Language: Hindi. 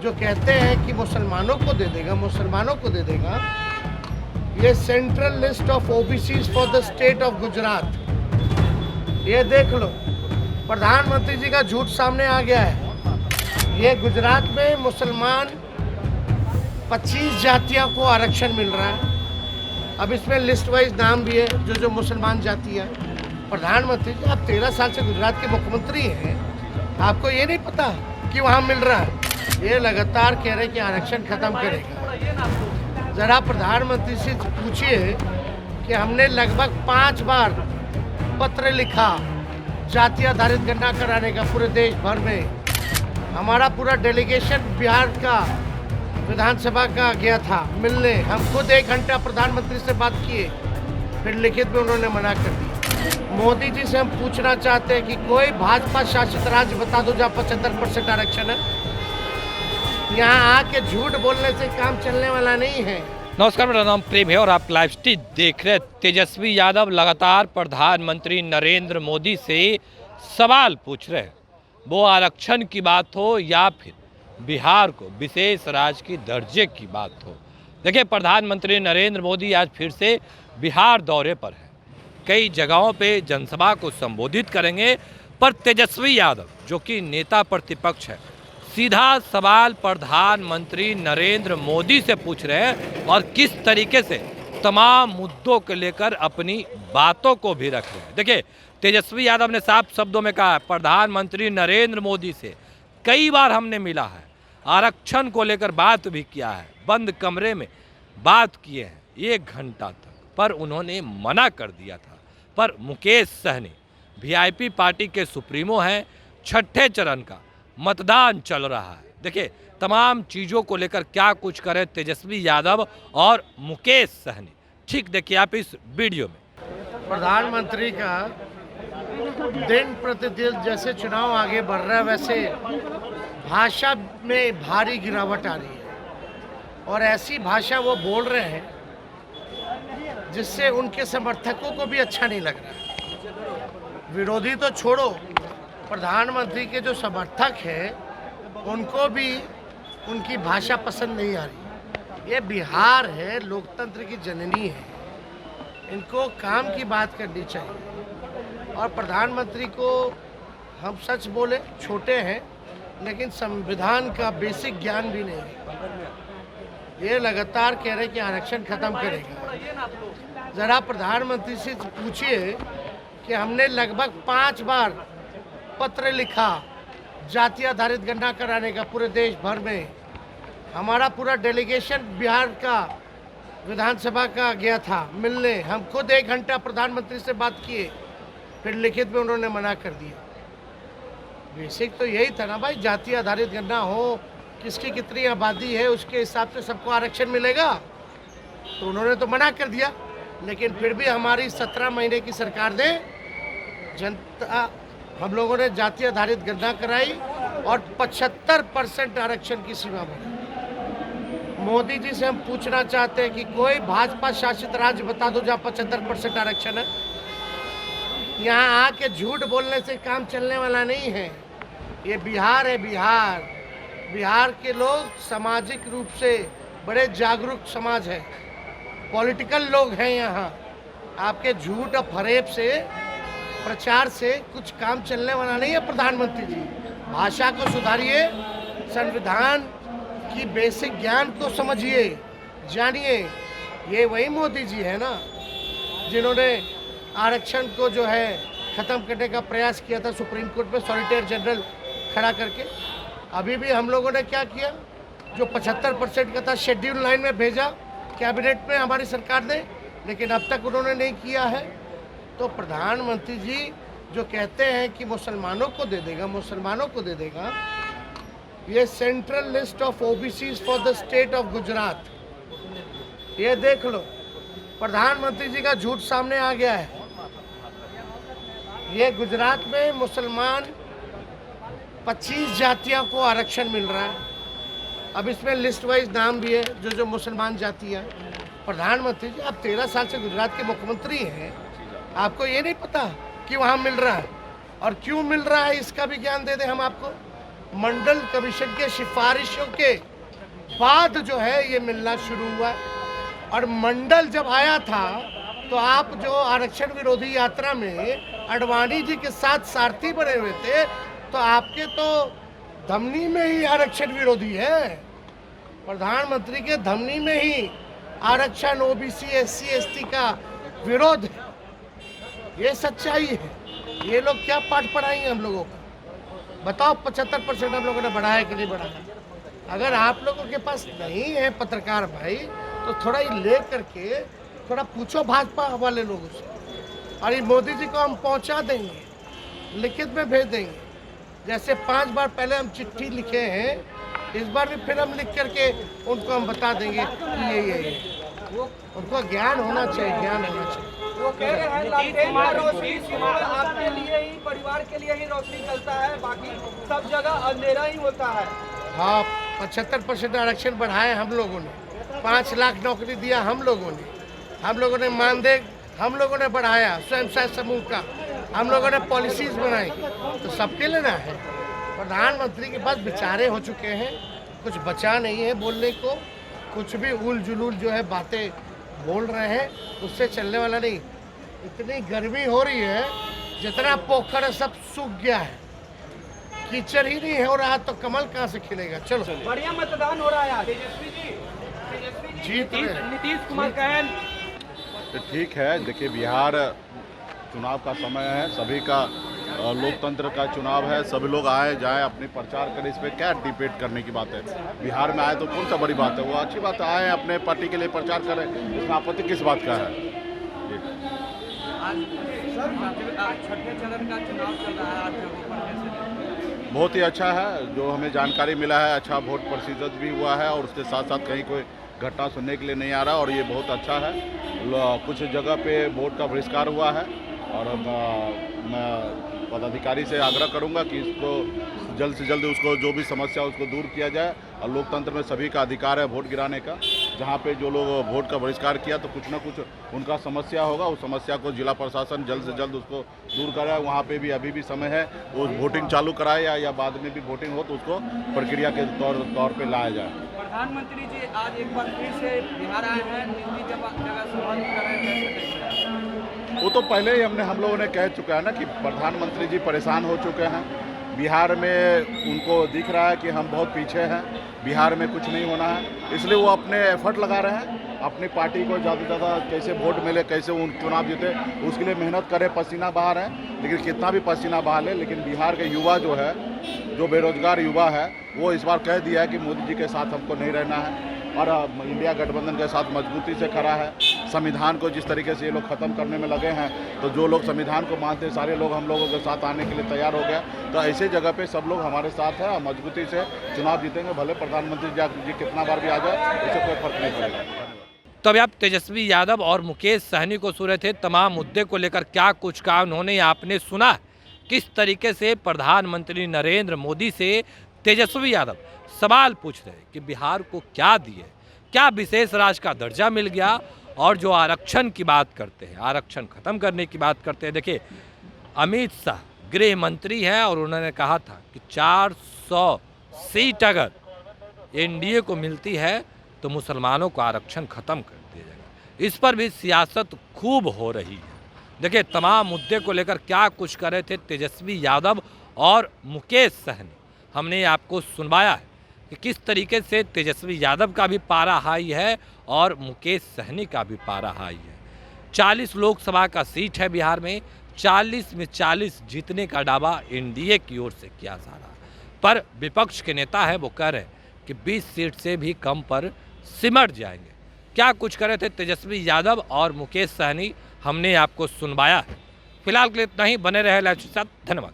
जो कहते हैं कि मुसलमानों को दे देगा, ये central list of OBCs for the state of Gujarat, ये देख लो, प्रधानमंत्री जी का झूठ सामने आ गया है। ये गुजरात में मुसलमान 25 जातियों को आरक्षण मिल रहा है। अब इसमें लिस्ट वाइज नाम भी है जो मुसलमान जाति है। प्रधानमंत्री जी, आप 13 साल से गुजरात के मुख्यमंत्री हैं, आपको ये नहीं पता कि वहाँ मिल रहा है? ये लगातार कह रहे कि आरक्षण खत्म करेगा। जरा प्रधानमंत्री से पूछिए कि हमने लगभग 5 बार पत्र लिखा जाति आधारित गणना कराने का पूरे देश भर में। हमारा पूरा डेलीगेशन बिहार का विधानसभा का गया था मिलने। हम खुद 1 घंटा प्रधानमंत्री से बात किए, फिर लिखित में उन्होंने मना कर दिया। मोदी जी से हम पूछना चाहते हैं कि कोई भाजपा शासित राज्य बता दो जहाँ 75% आरक्षण है। यहाँ आके झूठ बोलने से काम चलने वाला नहीं है। नमस्कार, मेरा नाम प्रेम है और आप लाइव स्ट्रीम देख रहे हैं। तेजस्वी यादव लगातार प्रधानमंत्री नरेंद्र मोदी से सवाल पूछ रहे हैं, वो आरक्षण की बात हो या फिर बिहार को विशेष राज्य की दर्जे की बात हो। देखिए, प्रधानमंत्री नरेंद्र मोदी आज फिर से बिहार दौरे पर है। कई जगहों पे जनसभा को संबोधित करेंगे, पर तेजस्वी यादव जो कि नेता प्रतिपक्ष है, सीधा सवाल प्रधानमंत्री नरेंद्र मोदी से पूछ रहे हैं और किस तरीके से तमाम मुद्दों को लेकर अपनी बातों को भी रख रहे हैं। देखिए, तेजस्वी यादव ने साफ शब्दों में कहा, प्रधानमंत्री नरेंद्र मोदी से कई बार हमने मिला है, आरक्षण को लेकर बात भी किया है, बंद कमरे में बात किए हैं 1 घंटा तक, पर उन्होंने मना कर दिया था। पर मुकेश सहनी वीआईपी पार्टी के सुप्रीमो हैं, 6ठे चरण का मतदान चल रहा है। देखिए, तमाम चीज़ों को लेकर क्या कुछ करे तेजस्वी यादव और मुकेश सहनी, ठीक देखिए आप इस वीडियो में। प्रधानमंत्री का दिन प्रतिदिन जैसे चुनाव आगे बढ़ रहा है, वैसे भाषा में भारी गिरावट आ रही है और ऐसी भाषा वो बोल रहे हैं जिससे उनके समर्थकों को भी अच्छा नहीं लग रहा है। विरोधी तो छोड़ो, प्रधानमंत्री के जो समर्थक हैं उनको भी उनकी भाषा पसंद नहीं आ रही। ये बिहार है, लोकतंत्र की जननी है, इनको काम की बात करनी चाहिए। और प्रधानमंत्री को हम सच बोले छोटे हैं, लेकिन संविधान का बेसिक ज्ञान भी नहीं है। ये लगातार कह रहे कि आरक्षण खत्म करेगा। जरा प्रधानमंत्री से पूछिए कि हमने लगभग 5 बार पत्र लिखा जाति आधारित गणना कराने का पूरे देश भर में। हमारा पूरा डेलीगेशन बिहार का विधानसभा का गया था मिलने। हम खुद 1 घंटा प्रधानमंत्री से बात किए, फिर लिखित में उन्होंने मना कर दिया। बेसिक तो यही था ना भाई, जाति आधारित गणना हो, किसकी कितनी आबादी है उसके हिसाब से सबको आरक्षण मिलेगा। तो उन्होंने तो मना कर दिया, लेकिन फिर भी हमारी 17 महीने की सरकार ने जनता, हम लोगों ने जाति आधारित गणना कराई और 75% आरक्षण की सीमा बढ़ी। मोदी जी से हम पूछना चाहते हैं कि कोई भाजपा शासित राज्य बता दो जहाँ 75% आरक्षण है। यहाँ आके झूठ बोलने से काम चलने वाला नहीं है। ये बिहार है, बिहार के लोग सामाजिक रूप से बड़े जागरूक समाज है, पॉलिटिकल लोग हैं यहाँ। आपके झूठ और फरेब से, प्रचार से कुछ काम चलने वाला नहीं है। प्रधानमंत्री जी, भाषा को सुधारिए, संविधान की बेसिक ज्ञान को समझिए, जानिए। ये वही मोदी जी है ना जिन्होंने आरक्षण को जो है ख़त्म करने का प्रयास किया था सुप्रीम कोर्ट में सॉलिसिटर जनरल खड़ा करके। अभी भी हम लोगों ने क्या किया, जो 75% का था शेड्यूल 9 में भेजा कैबिनेट में हमारी सरकार ने, लेकिन अब तक उन्होंने नहीं किया है। तो प्रधानमंत्री जी जो कहते हैं कि मुसलमानों को दे देगा, ये central list of OBCs for the state of Gujarat, ये देख लो, प्रधानमंत्री जी का झूठ सामने आ गया है। ये गुजरात में मुसलमान 25 जातियों को आरक्षण मिल रहा है। अब इसमें लिस्ट वाइज नाम भी है जो मुसलमान जाति है। प्रधानमंत्री जी, आप 13 साल से गुजरात के मुख्यमंत्री हैं, आपको ये नहीं पता कि वहाँ मिल रहा है और क्यों मिल रहा है, इसका भी ज्ञान दे दें हम आपको। मंडल कमीशन के सिफारिशों के बाद जो है ये मिलना शुरू हुआ है। और मंडल जब आया था तो आप जो आरक्षण विरोधी यात्रा में अडवाणी जी के साथ सारथी बने हुए थे, तो आपके तो धमनी में ही आरक्षण विरोधी है। प्रधानमंत्री के धमनी में ही आरक्षण ओबीसी एससी एसटी का विरोध है। ये सच्चाई है। ये लोग क्या पाठ पढ़ाएंगे हम लोगों को? बताओ 75% हम लोगों ने बढ़ाया कि नहीं बढ़ाया? अगर आप लोगों के पास नहीं है पत्रकार भाई, तो थोड़ा ये ले करके थोड़ा पूछो भाजपा वाले लोगों से। और ये मोदी जी को हम पहुंचा देंगे, लिखित में भेज देंगे। जैसे 5 बार पहले हम चिट्ठी लिखे हैं, इस बार भी फिर हम लिख करके उनको हम बता देंगे कि ये उनको ज्ञान होना चाहिए, ज्ञान होना चाहिए। वो कह रहे हैं लालटेन का रोशनी केवल आपके लिए ही, परिवार के लिए ही रोशनी चलता है, बाकी सब जगह अंधेरा ही होता है। हाँ, 75% आरक्षण बढ़ाए हम लोगों ने, 5 लाख नौकरी दिया हम लोगों ने मानदेय हम लोगों ने बढ़ाया, स्वयं सहायता समूह का हम लोगों ने पॉलिसीज बनाई, तो सबके लिए ना है। प्रधानमंत्री के पास विचारे हो चुके हैं, कुछ बचा नहीं है बोलने को। कुछ भी उल जुलूल जो है बातें बोल रहे हैं, उससे चलने वाला नहीं। इतनी गर्मी हो रही है, जितना पोखर है सब सूख गया है, कीचड़ ही नहीं हो रहा, तो कमल कहाँ से खिलेगा? चलो, बढ़िया मतदान हो रहा है आज। जीत रहे हैं। नीतीश कुमार कहन तो ठीक है। देखिए, बिहार चुनाव का समय है, सभी का लोकतंत्र का चुनाव है, सभी लोग आए जाएं, अपनी प्रचार करें। इस पर क्या डिबेट करने की बात है? बिहार में आए तो कौन सा बड़ी बात है? वो अच्छी बात है, आए अपने पार्टी के लिए प्रचार करें, इसमें आपत्ति किस बात का है? आज छठे चरण का चुनाव चल रहा है 8 जगहों पर। बहुत ही अच्छा है, जो हमें जानकारी मिला है, अच्छा वोट प्रतिशत भी हुआ है, और उसके साथ साथ कहीं कोई घटना सुनने के लिए नहीं आ रहा, और ये बहुत अच्छा है। कुछ जगह पे वोट का बहिष्कार हुआ है, और मैं पदाधिकारी से आग्रह करूंगा कि इसको जल्द से जल्द उसको जो भी समस्या उसको दूर किया जाए। और लोकतंत्र में सभी का अधिकार है वोट गिराने का। जहां पे जो लोग वोट का बहिष्कार किया, तो कुछ ना कुछ उनका समस्या होगा, उस समस्या को जिला प्रशासन जल्द से जल्द उसको दूर कराए। वहाँ पे भी अभी भी समय है, वो वोटिंग चालू कराए या बाद में भी वोटिंग हो तो उसको प्रक्रिया के तौर पर लाया जाए। प्रधानमंत्री जी आज एक बार फिर से बिहार आए हैं, दिल्ली जगह सवाल कर रहे हैं। वो तो पहले ही हम लोगों ने कह चुका है ना कि प्रधानमंत्री जी परेशान हो चुके हैं। बिहार में उनको दिख रहा है कि हम बहुत पीछे हैं, बिहार में कुछ नहीं होना है, इसलिए वो अपने एफर्ट लगा रहे हैं, अपनी पार्टी को ज़्यादा से ज़्यादा कैसे वोट मिले, कैसे उन चुनाव जीते, उसके लिए मेहनत करें, पसीना बहा रहे हैं। लेकिन कितना भी पसीना बहा ले, लेकिन बिहार के युवा जो है, जो बेरोजगार युवा है, वो इस बार कह दिया है कि मोदी जी के साथ हमको नहीं रहना है, और इंडिया गठबंधन के साथ मजबूती से खड़ा है। संविधान को जिस तरीके से ये लोग ख़त्म करने में लगे हैं, तो जो लोग संविधान को मानते हैं, सारे लोग हम लोगों के साथ आने के लिए तैयार हो गए। तो ऐसे जगह पे सब लोग हमारे साथ हैं और मजबूती से चुनाव जीतेंगे। भले प्रधानमंत्री जी कितना बार भी आ जाए, इससे कोई फर्क नहीं पड़ेगा। तो अभी आप तेजस्वी यादव और मुकेश सहनी को सुन रहे थे। तमाम मुद्दे को लेकर क्या कुछ कहा उन्होंने, आपने सुना किस तरीके से प्रधानमंत्री नरेंद्र मोदी से तेजस्वी यादव सवाल पूछ रहे कि बिहार को क्या दिए, क्या विशेष राज्य का दर्जा मिल गया, और जो आरक्षण की बात करते हैं, आरक्षण खत्म करने की बात करते हैं। देखिए, अमित शाह गृह मंत्री हैं और उन्होंने कहा था कि 400 सीट अगर एनडीए को मिलती है तो मुसलमानों को आरक्षण खत्म कर दिया जाएगा। इस पर भी सियासत खूब हो रही है। देखिए, तमाम मुद्दे को लेकर क्या कुछ कर रहे थे तेजस्वी यादव और मुकेश सहनी, हमने आपको सुनवाया है कि किस तरीके से तेजस्वी यादव का भी पारा हाई है और मुकेश सहनी का भी पारा हाई है। 40 लोकसभा का सीट है बिहार में, 40 में 40 जीतने का दावा एनडीए की ओर से किया जा रहा है। पर विपक्ष के नेता है वो कह रहे हैं कि 20 सीट से भी कम पर सिमट जाएंगे। क्या कुछ कर रहे थे तेजस्वी यादव और मुकेश सहनी, हमने आपको सुनवाया है। फिलहाल के लिए इतना ही। बने रहे लाइव के साथ। धन्यवाद।